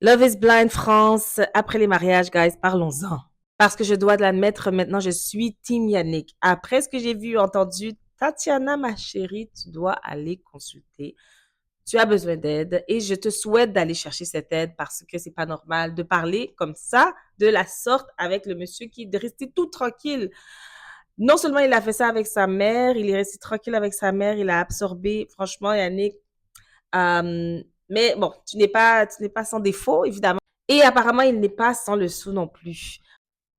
Love is Blind France, après les mariages, guys, parlons-en. Parce que je dois l'admettre, maintenant, je suis Team Yannick. Après ce que j'ai vu, entendu, Tatiana, ma chérie, tu dois aller consulter. Tu as besoin d'aide et je te souhaite d'aller chercher cette aide parce que c'est pas normal de parler comme ça, de la sorte, avec le monsieur qui est resté tout tranquille. Non seulement il a fait ça avec sa mère, il est resté tranquille avec sa mère, il a absorbé, franchement, Yannick, mais bon, tu n'es pas sans défaut, évidemment. Et apparemment, il n'est pas sans le sou non plus.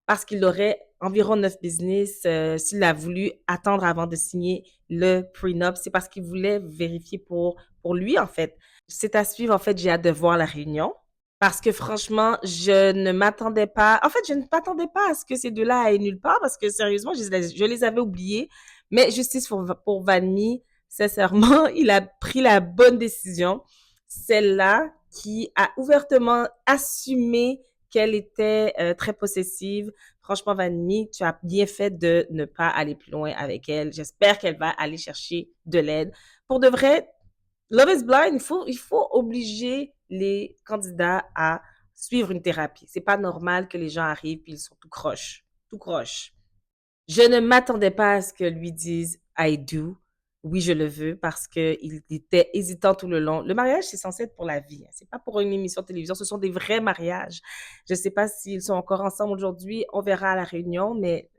Parce qu'il aurait environ 9 business. S'il a voulu attendre avant de signer le prenup, c'est parce qu'il voulait vérifier pour lui, en fait. C'est à suivre, en fait, j'ai hâte de voir la réunion. Parce que franchement, je ne m'attendais pas. En fait, je ne m'attendais pas à ce que ces deux-là aillent nulle part parce que sérieusement, je les avais oubliés. Mais justice pour Vanny, sincèrement, il a pris la bonne décision. Celle-là qui a ouvertement assumé qu'elle était très possessive. Franchement, Vanny, tu as bien fait de ne pas aller plus loin avec elle. J'espère qu'elle va aller chercher de l'aide. Pour de vrai, Love is Blind, il faut obliger les candidats à suivre une thérapie. C'est pas normal que les gens arrivent et ils sont tout croche. Tout croche. Je ne m'attendais pas à ce que lui dise I do. Oui, je le veux parce qu'il était hésitant tout le long. Le mariage, c'est censé être pour la vie. C'est pas pour une émission de télévision. Ce sont des vrais mariages. Je sais pas s'ils sont encore ensemble aujourd'hui. On verra à la réunion, mais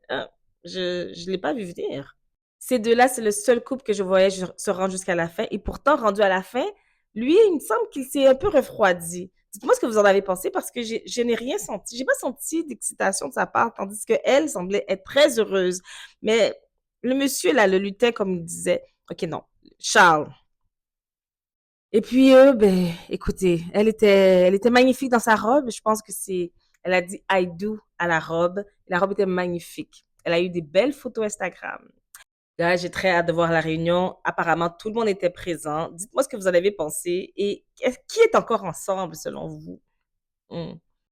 je l'ai pas vu venir. Ces deux-là, c'est le seul couple que je voyais se rendre jusqu'à la fin. Et pourtant, rendu à la fin, lui, il me semble qu'il s'est un peu refroidi. Dites-moi ce que vous en avez pensé parce que je n'ai rien senti. J'ai pas senti d'excitation de sa part, tandis qu'elle semblait être très heureuse. Mais le monsieur, là, le lutin, comme il disait, ok, non, Charles. Et puis, ben, écoutez, elle était magnifique dans sa robe. Je pense que elle a dit I do à la robe. La robe était magnifique. Elle a eu des belles photos Instagram. Là, j'ai très hâte de voir la réunion. Apparemment, tout le monde était présent. Dites-moi ce que vous en avez pensé et qui est encore ensemble selon vous. Hmm.